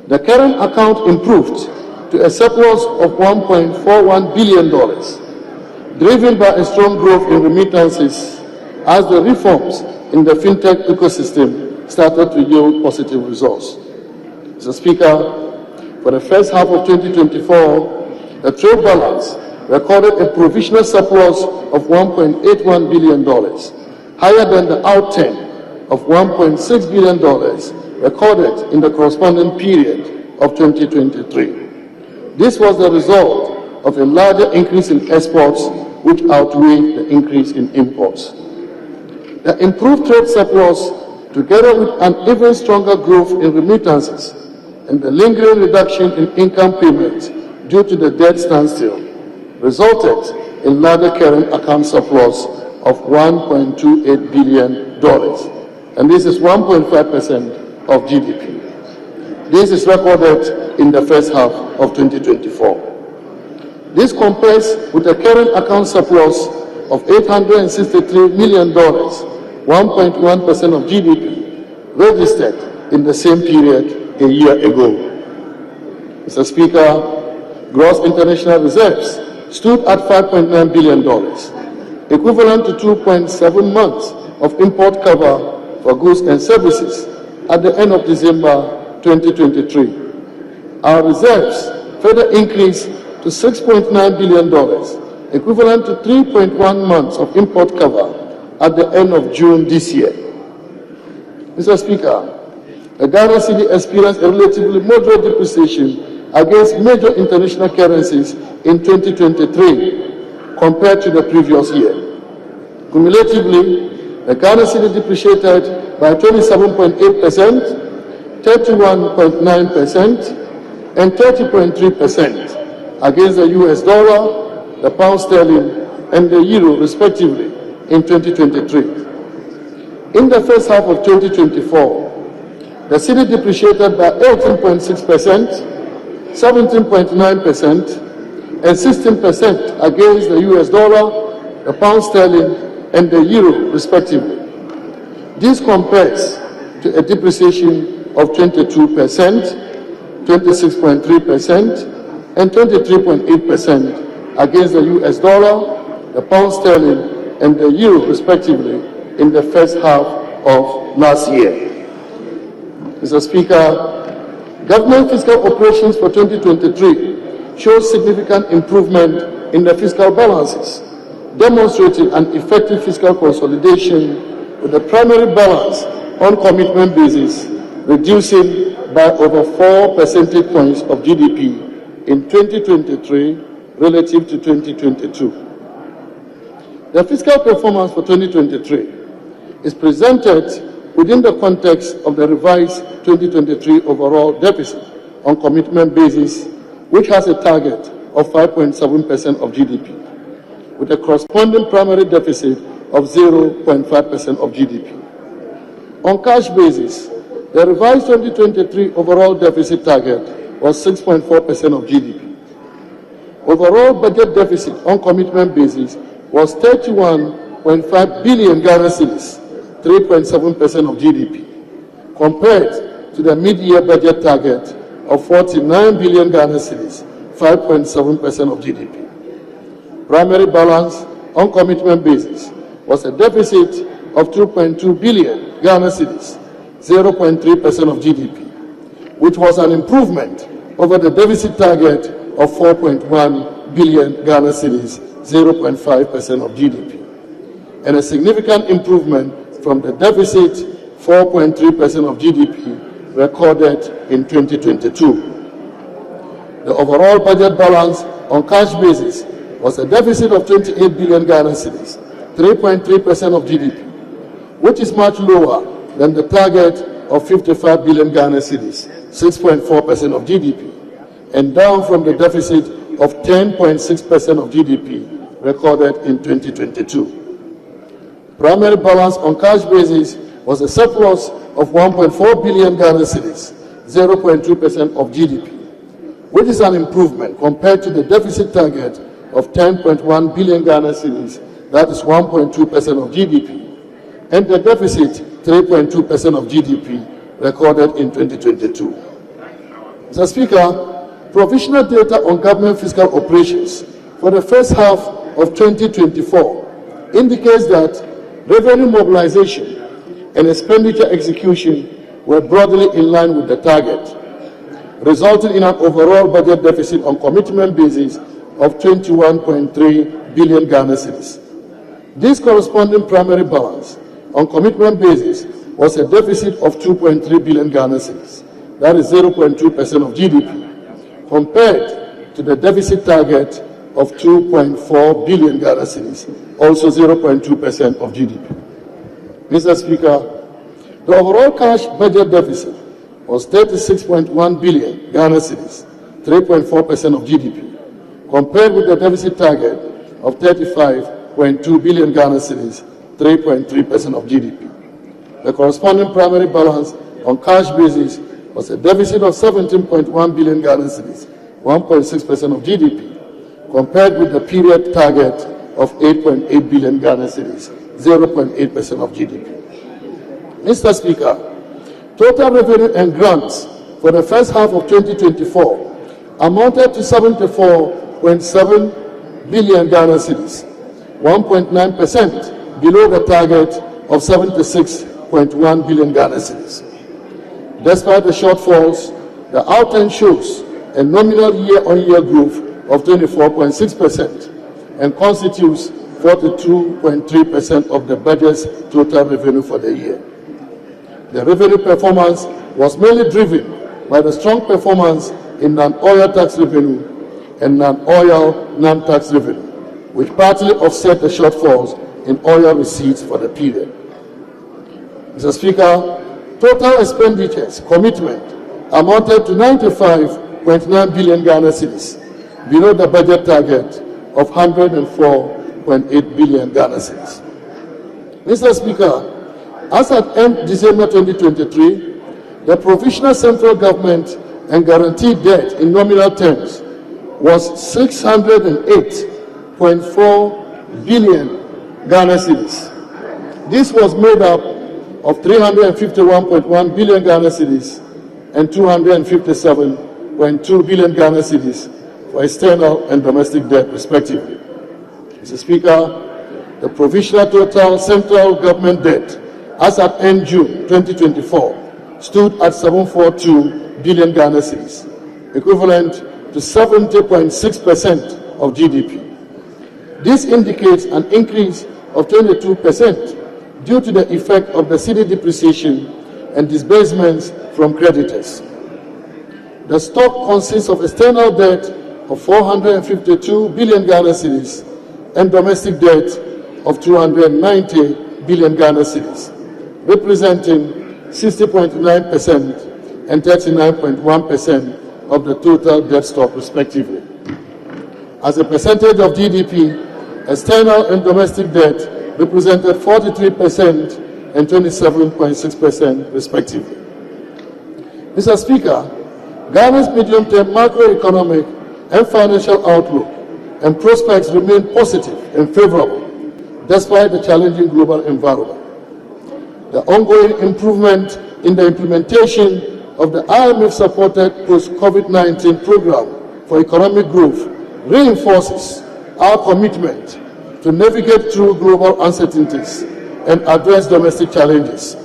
The current account improved to a surplus of $1.41 billion, driven by a strong growth in remittances as the reforms in the fintech ecosystem started to yield positive results. Mr. Speaker, for the first half of 2024, the trade balance recorded a provisional surplus of $1.81 billion, higher than the outturn of $1.6 billion recorded in the corresponding period of 2023. This was the result of a larger increase in exports, which outweighed the increase in imports. The improved trade surplus, together with an even stronger growth in remittances and the lingering reduction in income payments due to the debt standstill, resulted in larger current account surplus of $1.28 billion, and this is 1.5% of GDP. This is recorded in the first half of 2024. This compares with a current account surplus of $863 million, 1.1% of GDP, registered in the same period a year ago. Mr. Speaker, gross international reserves stood at $5.9 billion, equivalent to 2.7 months of import cover for goods and services at the end of December 2023. Our reserves further increased to $6.9 billion, equivalent to 3.1 months of import cover at the end of June this year. Mr. Speaker, the Ghana cedi experienced a relatively moderate depreciation against major international currencies in 2023 compared to the previous year. Cumulatively, the Ghana cedi depreciated by 27.8%, 31.9%, and 30.3% against the US dollar, the pound sterling, and the euro, respectively, in 2023. In the first half of 2024, the cedi depreciated by 18.6%, 17.9%, and 16% against the US dollar, the pound sterling, and the euro, respectively. This compares to a depreciation of 22%, 26.3%, and 23.8% against the US dollar, the pound sterling, and the euro, respectively, in the first half of last year. Mr. Speaker, government fiscal operations for 2023 show significant improvement in the fiscal balances, demonstrating an effective fiscal consolidation with the primary balance on commitment basis reducing by over 4 percentage points of GDP in 2023 relative to 2022. The fiscal performance for 2023 is presented within the context of the revised 2023 overall deficit on commitment basis, which has a target of 5.7% of GDP, with a corresponding primary deficit of 0.5% of GDP. On cash basis, the revised 2023 overall deficit target was 6.4% of GDP. Overall budget deficit on commitment basis was 31.5 billion Ghana cedis, 3.7% of GDP, compared to the mid-year budget target of 49 billion Ghana cedis, 5.7% of GDP. Primary balance on commitment basis was a deficit of 2.2 billion Ghana cedis, 0.3% of GDP, which was an improvement over the deficit target of 4.1 billion Ghana cedis, 0.5% of GDP, and a significant improvement from the deficit 4.3% of GDP recorded in 2022. The overall budget balance on cash basis was a deficit of 28 billion Ghana cedis, 3.3% of GDP, which is much lower than the target of 55 billion Ghana cedis, 6.4% of GDP, and down from the deficit of 10.6% of GDP recorded in 2022. Primary balance on cash basis was a surplus of 1.4 billion Ghana cedis, 0.2% of GDP, which is an improvement compared to the deficit target of 10.1 billion Ghana cedis, that is 1.2% of GDP, and the deficit 3.2% of GDP recorded in 2022. Mr. Speaker, provisional data on government fiscal operations for the first half of 2024 indicates that revenue mobilization and expenditure execution were broadly in line with the target, resulting in an overall budget deficit on commitment basis of 21.3 billion Ghana cedis. This corresponding primary balance on commitment basis was a deficit of 2.3 billion Ghana cedis, that is 0.2% of GDP, compared to the deficit target of 2.4 billion Ghana cedis, also 0.2% of GDP. Mr. Speaker, the overall cash budget deficit was 36.1 billion Ghana cedis, 3.4% of GDP, compared with the deficit target of 35.2 billion Ghana cedis, 3.3% of GDP. The corresponding primary balance on cash basis was a deficit of 17.1 billion Ghana cedis, 1.6% of GDP, compared with the period target of 8.8 billion Ghana cedis, 0.8% of GDP. Mr. Speaker, total revenue and grants for the first half of 2024 amounted to 74.7 billion Ghana cedis, 1.9% below the target of 76.1 billion Ghana cedis. Despite the shortfalls, the outturn shows a nominal year-on-year growth of 24.6% and constitutes 42.3% of the budget's total revenue for the year. The revenue performance was mainly driven by the strong performance in non-oil tax revenue and non-oil non-tax revenue, which partly offset the shortfalls in oil receipts for the period. Mr. Speaker, total expenditures commitment amounted to 95.9 billion Ghana cedis, below the budget target of 104.8 billion Ghana cedis. Mr. Speaker, as at end December 2023, the provisional central government and guaranteed debt in nominal terms was 608.4 billion Ghana cedis. This was made up of 351.1 billion Ghana cedis and 257.2 billion Ghana cedis for external and domestic debt, respectively. Mr. Speaker, the provisional total central government debt as at end June 2024 stood at 742 billion Ghana cedis, equivalent to 70.6% of GDP. This indicates an increase of 22% due to the effect of the cedi depreciation and disbursements from creditors. The stock consists of external debt of 452 billion Ghana cedis and domestic debt of 290 billion Ghana cedis, representing 60.9% and 39.1% of the total debt stock, respectively. As a percentage of GDP, external and domestic debt represented 43% and 27.6%, respectively. Mr. Speaker, Ghana's medium-term macroeconomic and financial outlook and prospects remain positive and favorable, despite the challenging global environment. The ongoing improvement in the implementation of the IMF-supported post-COVID-19 program for economic growth reinforces our commitment to navigate through global uncertainties and address domestic challenges.